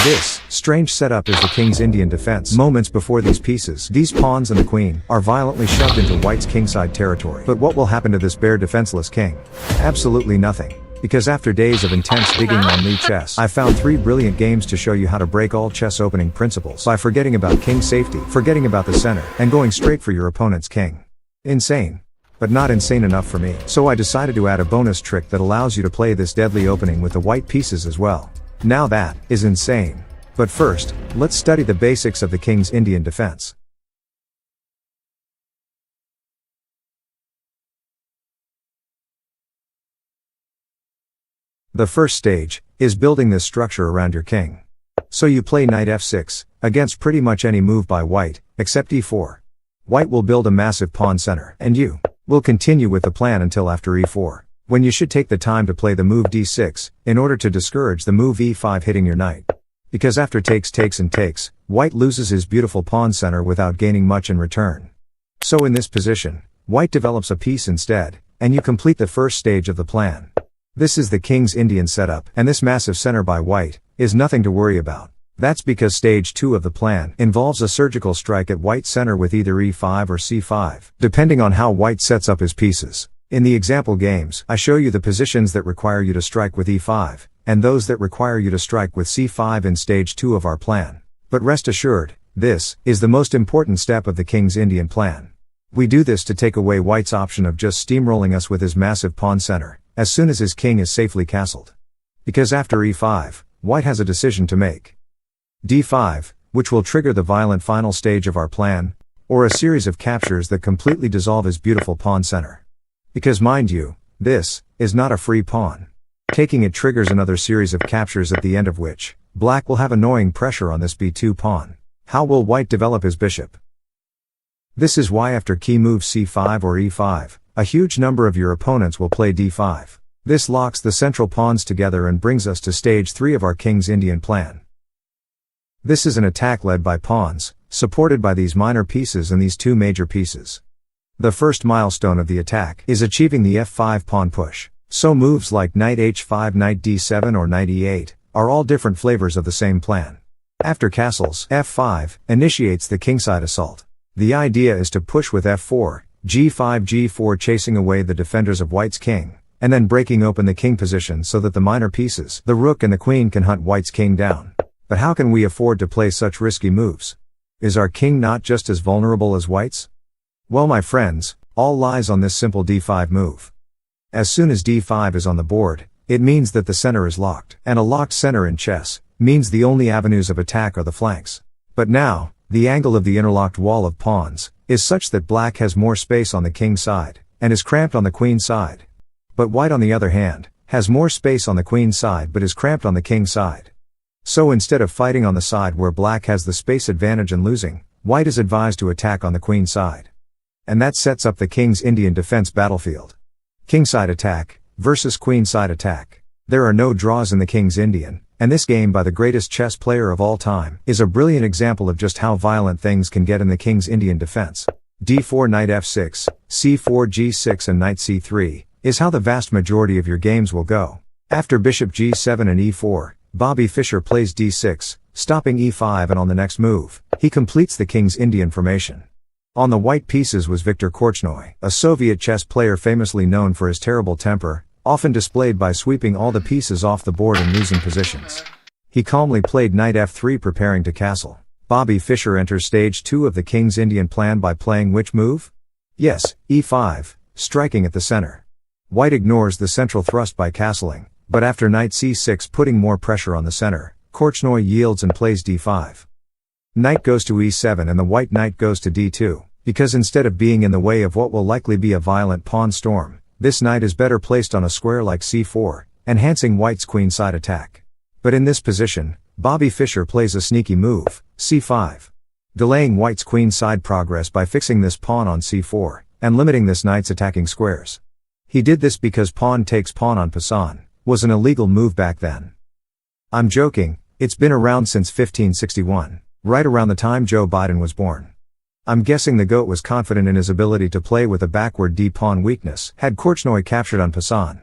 This strange setup is the king's Indian defense. Moments before these pieces, these pawns and the queen, are violently shoved into white's kingside territory. But what will happen to this bare defenseless king? Absolutely nothing. Because after days of intense digging on Lee chess, I found 3 brilliant games to show you how to break all chess opening principles by forgetting about king safety, forgetting about the center, and going straight for your opponent's king. Insane. But not insane enough for me. So I decided to add a bonus trick that allows you to play this deadly opening with the white pieces as well. Now that is insane. But first, let's study the basics of the king's Indian defense. The first stage is building this structure around your king. So you play knight f6 against pretty much any move by white, except e4. White will build a massive pawn center, and you will continue with the plan until after e4, when you should take the time to play the move d6, in order to discourage the move e5 hitting your knight. Because after takes and takes, white loses his beautiful pawn center without gaining much in return. So in this position, white develops a piece instead, and you complete the first stage of the plan. This is the king's Indian setup, and this massive center by white is nothing to worry about. That's because stage 2 of the plan involves a surgical strike at white's center with either e5 or c5, depending on how white sets up his pieces. In the example games, I show you the positions that require you to strike with e5, and those that require you to strike with c5 in stage 2 of our plan. But rest assured, this is the most important step of the king's Indian plan. We do this to take away white's option of just steamrolling us with his massive pawn center, as soon as his king is safely castled. Because after e5, white has a decision to make. d5, which will trigger the violent final stage of our plan, or a series of captures that completely dissolve his beautiful pawn center. Because mind you, this is not a free pawn. Taking it triggers another series of captures at the end of which, black will have annoying pressure on this b2 pawn. How will white develop his bishop? This is why after key moves c5 or e5, a huge number of your opponents will play d5. This locks the central pawns together and brings us to stage 3 of our king's Indian plan. This is an attack led by pawns, supported by these minor pieces and these 2 major pieces. The first milestone of the attack is achieving the f5 pawn push. So moves like knight h5, knight d7 or knight e8 are all different flavors of the same plan. After castles, f5 initiates the kingside assault. The idea is to push with f4, g5, g4 chasing away the defenders of white's king, and then breaking open the king position so that the minor pieces, the rook and the queen, can hunt white's king down. But how can we afford to play such risky moves? Is our king not just as vulnerable as white's? Well, my friends, all lies on this simple d5 move. As soon as d5 is on the board, it means that the center is locked, and a locked center in chess means the only avenues of attack are the flanks. But now, the angle of the interlocked wall of pawns is such that black has more space on the king's side, and is cramped on the queen's side. But white, on the other hand, has more space on the queen's side but is cramped on the king's side. So instead of fighting on the side where black has the space advantage and losing, white is advised to attack on the queen's side. And that sets up the king's Indian defense battlefield. Kingside attack versus queenside attack. There are no draws in the king's Indian, and this game by the greatest chess player of all time is a brilliant example of just how violent things can get in the king's Indian defense. d4, knight f6, c4, g6 and knight c3 is how the vast majority of your games will go. After bishop g7 and e4, Bobby Fischer plays d6, stopping e5, and on the next move, he completes the king's Indian formation. On the white pieces was Viktor Korchnoi, a Soviet chess player famously known for his terrible temper, often displayed by sweeping all the pieces off the board and losing positions. He calmly played knight f3 preparing to castle. Bobby Fischer enters stage 2 of the king's Indian plan by playing which move? Yes, e5, striking at the center. White ignores the central thrust by castling, but after knight c6 putting more pressure on the center, Korchnoi yields and plays d5. Knight goes to e7 and the white knight goes to d2, because instead of being in the way of what will likely be a violent pawn storm, this knight is better placed on a square like c4, enhancing white's queenside attack. But in this position, Bobby Fischer plays a sneaky move, c5, delaying white's queenside progress by fixing this pawn on c4, and limiting this knight's attacking squares. He did this because pawn takes pawn on Passan was an illegal move back then. I'm joking, it's been around since 1561. Right around the time Joe Biden was born. I'm guessing the GOAT was confident in his ability to play with a backward d-pawn weakness had Korchnoi captured on Passan.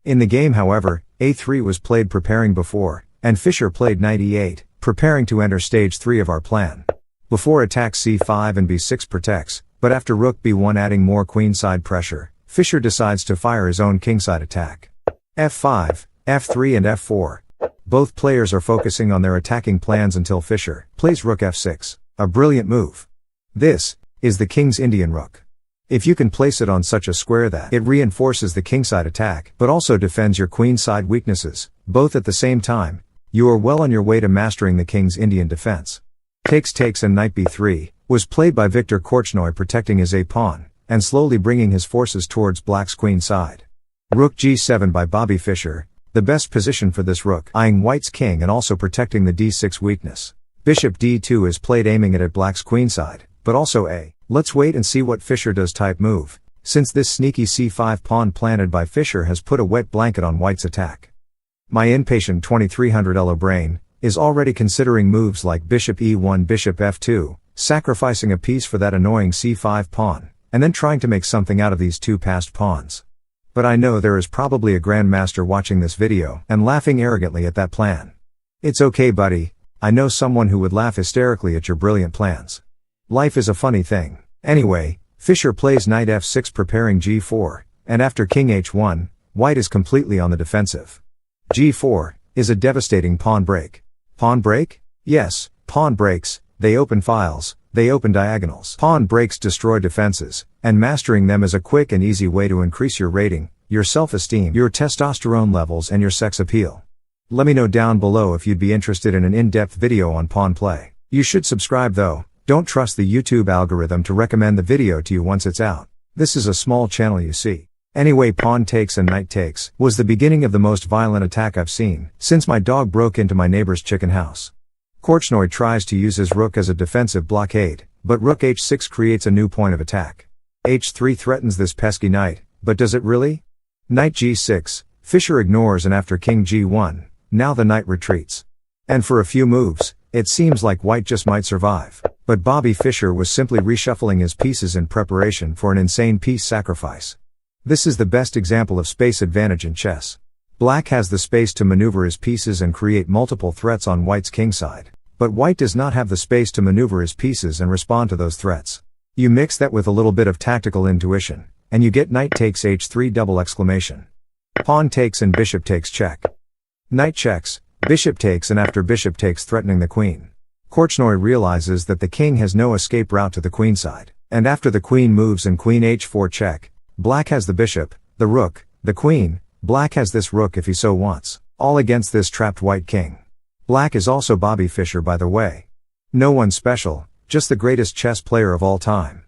In the game, however, a3 was played preparing before, and Fischer played knight e8, preparing to enter stage 3 of our plan. Before attack c5 and b6 protects, but after rook b1 adding more queenside pressure, Fischer decides to fire his own kingside attack. f5, f3 and f4. Both players are focusing on their attacking plans until Fischer plays rook f6, a brilliant move. This is the king's Indian rook. If you can place it on such a square that it reinforces the kingside attack, but also defends your queenside weaknesses, both at the same time, you are well on your way to mastering the king's Indian defense. Takes and knight b3 was played by Viktor Korchnoi, protecting his a-pawn, and slowly bringing his forces towards black's queen side. Rook g7 by Bobby Fischer, the best position for this rook, eyeing white's king and also protecting the d6 weakness. Bishop d2 is played aiming it at black's queenside, but also a "let's wait and see what Fischer does" type move, since this sneaky c5 pawn planted by Fischer has put a wet blanket on white's attack. My impatient 2300 elo brain is already considering moves like bishop e1, bishop f2, sacrificing a piece for that annoying c5 pawn, and then trying to make something out of these two passed pawns. But I know there is probably a grandmaster watching this video and laughing arrogantly at that plan. It's okay, buddy, I know someone who would laugh hysterically at your brilliant plans. Life is a funny thing. Anyway, Fischer plays knight f6 preparing g4, and after king h1, white is completely on the defensive. g4 is a devastating pawn break. Pawn break? Yes, pawn breaks, they open files, they open diagonals. Pawn breaks destroy defenses, and mastering them is a quick and easy way to increase your rating, your self-esteem, your testosterone levels and your sex appeal. Let me know down below if you'd be interested in an in-depth video on pawn play. You should subscribe though. Don't trust the YouTube algorithm to recommend the video to you once it's out. This is a small channel, you see. Anyway, pawn takes and knight takes was the beginning of the most violent attack I've seen since my dog broke into my neighbor's chicken house. Korchnoi tries to use his rook as a defensive blockade, but rook h6 creates a new point of attack. h3 threatens this pesky knight, but does it really? Knight g6, Fischer ignores, and after king g1, now the knight retreats. And for a few moves, it seems like white just might survive. But Bobby Fischer was simply reshuffling his pieces in preparation for an insane piece sacrifice. This is the best example of space advantage in chess. Black has the space to maneuver his pieces and create multiple threats on white's kingside, but white does not have the space to maneuver his pieces and respond to those threats. You mix that with a little bit of tactical intuition, and you get knight takes h3 double exclamation. Pawn takes and bishop takes check. Knight checks, bishop takes, and after bishop takes threatening the queen. Korchnoi realizes that the king has no escape route to the queenside, and after the queen moves and queen h4 check, black has the bishop, the rook, the queen, black has this rook if he so wants, all against this trapped white king. Black is also Bobby Fischer, by the way. No one special, just the greatest chess player of all time.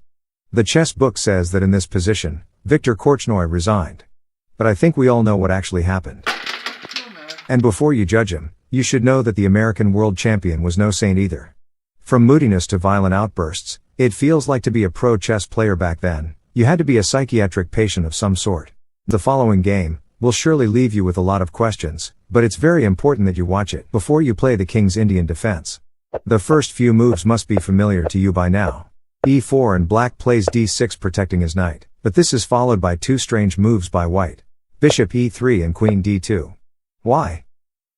The chess book says that in this position, Viktor Korchnoi resigned. But I think we all know what actually happened. And before you judge him, you should know that the American world champion was no saint either. From moodiness to violent outbursts, it feels like to be a pro chess player back then, you had to be a psychiatric patient of some sort. The following game will surely leave you with a lot of questions, but it's very important that you watch it before you play the king's Indian defense. The first few moves must be familiar to you by now. e4 and black plays d6 protecting his knight, but this is followed by two strange moves by white. Bishop e3 and queen d2. Why?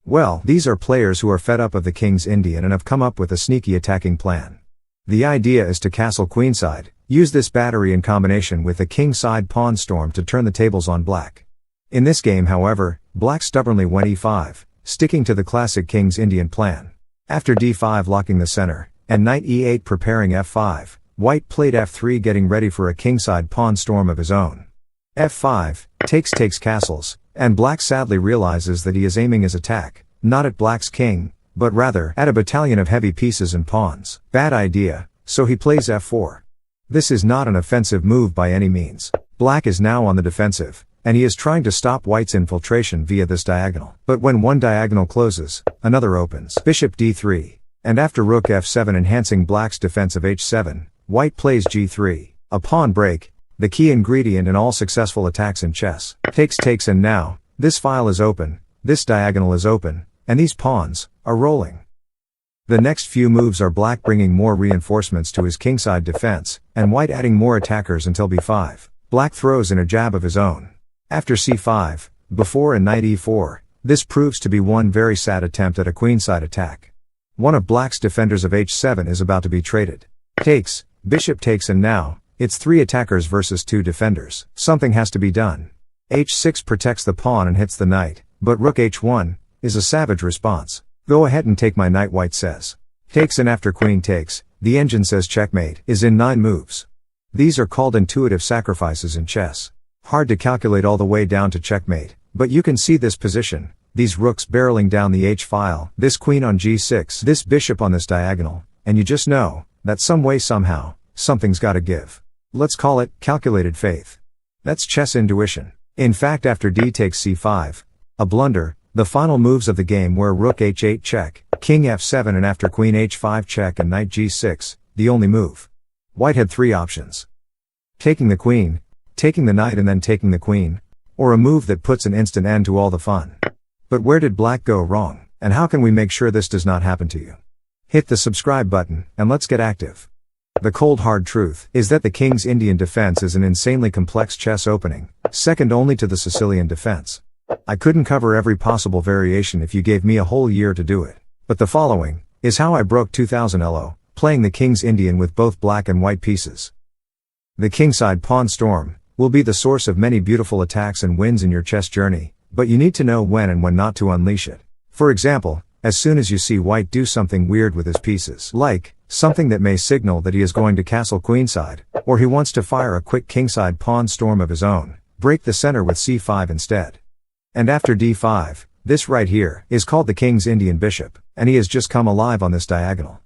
Well, these are players who are fed up of the king's Indian and have come up with a sneaky attacking plan. The idea is to castle queenside, use this battery in combination with the kingside pawn storm to turn the tables on black. In this game, however, black stubbornly went e5, sticking to the classic king's Indian plan. After d5 locking the center, and knight e8 preparing f5, white played f3 getting ready for a kingside pawn storm of his own. f5, takes castles, and black sadly realizes that he is aiming his attack, not at black's king, but rather at a battalion of heavy pieces and pawns. Bad idea, so he plays f4. This is not an offensive move by any means. Black is now on the defensive, and he is trying to stop white's infiltration via this diagonal. But when one diagonal closes, another opens. Bishop d3, and after rook f7 enhancing black's defense of h7, white plays g3, a pawn break, the key ingredient in all successful attacks in chess. Takes and now, this file is open, this diagonal is open, and these pawns are rolling. The next few moves are black bringing more reinforcements to his kingside defense, and white adding more attackers until b5. Black throws in a jab of his own. After c5, before and knight e4, this proves to be one very sad attempt at a queenside attack. One of black's defenders of h7 is about to be traded. Takes, bishop takes, and now, it's 3 attackers versus 2 defenders. Something has to be done. h6 protects the pawn and hits the knight, but rook h1 is a savage response. Go ahead and take my knight, white says. Takes, and after queen takes, the engine says checkmate is in 9 moves. These are called intuitive sacrifices in chess. Hard to calculate all the way down to checkmate, but you can see this position, these rooks barreling down the h-file, this queen on g6, this bishop on this diagonal, and you just know that some way somehow, something's gotta give. Let's call it calculated faith. That's chess intuition. In fact, after d takes c5, a blunder, the final moves of the game were rook h8 check, king f7, and after queen h5 check and knight g6, the only move. White had 3 options. Taking the queen, taking the knight, and then taking the queen, or a move that puts an instant end to all the fun. But where did black go wrong, and how can we make sure this does not happen to you? Hit the subscribe button, and let's get active. The cold hard truth is that the king's Indian defense is an insanely complex chess opening, second only to the Sicilian defense. I couldn't cover every possible variation if you gave me a whole year to do it. But the following is how I broke 2000 elo, playing the king's Indian with both black and white pieces. The kingside pawn storm will be the source of many beautiful attacks and wins in your chess journey, but you need to know when and when not to unleash it. For example, as soon as you see white do something weird with his pieces, like something that may signal that he is going to castle queenside, or he wants to fire a quick kingside pawn storm of his own, break the center with c5 instead. And after d5, this right here is called the king's Indian bishop, and he has just come alive on this diagonal.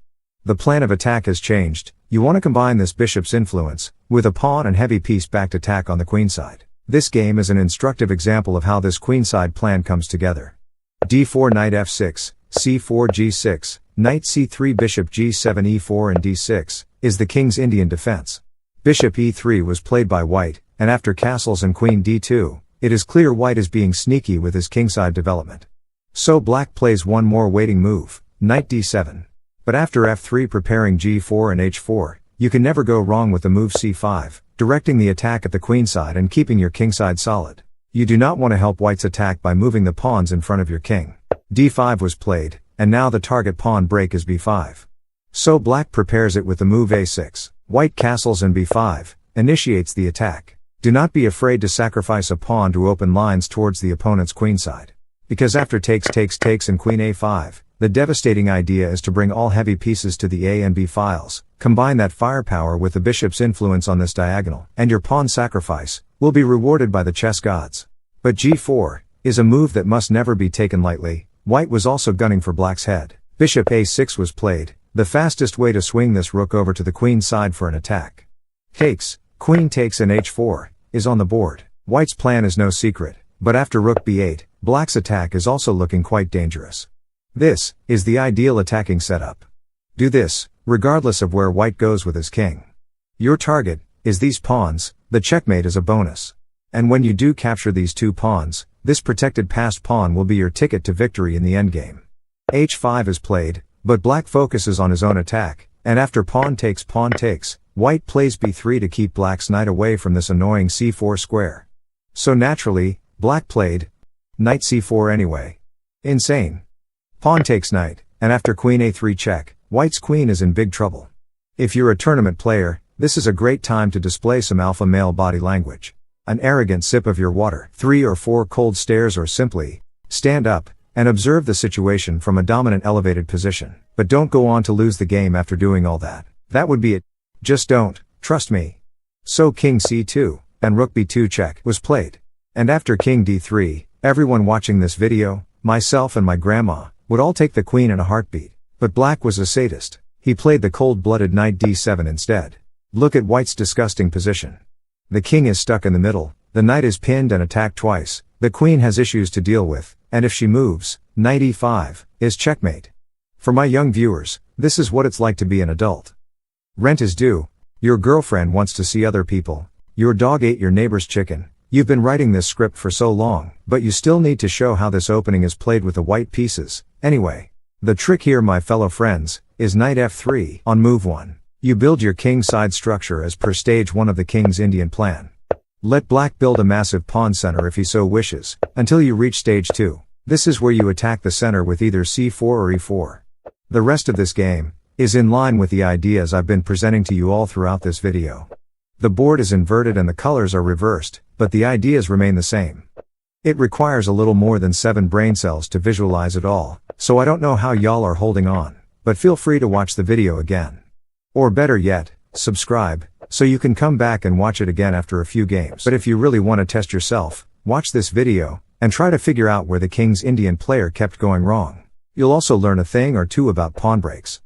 The plan of attack has changed. You want to combine this bishop's influence with a pawn and heavy piece-backed attack on the queenside. This game is an instructive example of how this queenside plan comes together. d4 knight f6, c4 g6, knight c3 bishop g7 e4 and d6 is the king's Indian defense. Bishop e3 was played by white, and after castles and queen d2, it is clear white is being sneaky with his kingside development. So black plays one more waiting move, knight d7. But after f3 preparing g4 and h4, you can never go wrong with the move c5, directing the attack at the queenside and keeping your kingside solid. You do not want to help white's attack by moving the pawns in front of your king. d5 was played, and now the target pawn break is b5. So black prepares it with the move a6, white castles and b5, initiates the attack. Do not be afraid to sacrifice a pawn to open lines towards the opponent's queenside. Because after takes and queen a5, the devastating idea is to bring all heavy pieces to the A and B files, combine that firepower with the bishop's influence on this diagonal, and your pawn sacrifice will be rewarded by the chess gods. But g4 is a move that must never be taken lightly. White was also gunning for black's head. Bishop a6 was played, the fastest way to swing this rook over to the queen's side for an attack. Takes, queen takes, and h4 is on the board. White's plan is no secret, but after rook b8, black's attack is also looking quite dangerous. This is the ideal attacking setup. Do this, regardless of where white goes with his king. Your target is these pawns, the checkmate is a bonus. And when you do capture these 2 pawns, this protected passed pawn will be your ticket to victory in the endgame. h5 is played, but black focuses on his own attack, and after pawn takes, white plays b3 to keep black's knight away from this annoying c4 square. So naturally, black played knight c4 anyway. Insane. Pawn takes knight, and after queen a3 check, white's queen is in big trouble. If you're a tournament player, this is a great time to display some alpha male body language. An arrogant sip of your water, 3 or 4 cold stares, or simply stand up and observe the situation from a dominant elevated position. But don't go on to lose the game after doing all that. That would be it. Just don't, trust me. So king c2, and rook b2 check was played. And after king d3, everyone watching this video, myself and my grandma, would all take the queen in a heartbeat. But black was a sadist. He played the cold-blooded knight d7 instead. Look at white's disgusting position. The king is stuck in the middle, the knight is pinned and attacked twice, the queen has issues to deal with, and if she moves, knight e5 is checkmate. For my young viewers, this is what it's like to be an adult. Rent is due, your girlfriend wants to see other people, your dog ate your neighbor's chicken. You've been writing this script for so long, but you still need to show how this opening is played with the white pieces. Anyway, the trick here, my fellow friends, is knight f3 on move 1. You build your king side structure as per stage 1 of the king's Indian plan. Let black build a massive pawn center if he so wishes, until you reach stage 2. This is where you attack the center with either c4 or e4. The rest of this game is in line with the ideas I've been presenting to you all throughout this video. The board is inverted and the colors are reversed, but the ideas remain the same. It requires a little more than 7 brain cells to visualize it all, so I don't know how y'all are holding on, but feel free to watch the video again. Or better yet, subscribe, so you can come back and watch it again after a few games. But if you really want to test yourself, watch this video, and try to figure out where the King's Indian player kept going wrong. You'll also learn a thing or two about pawn breaks.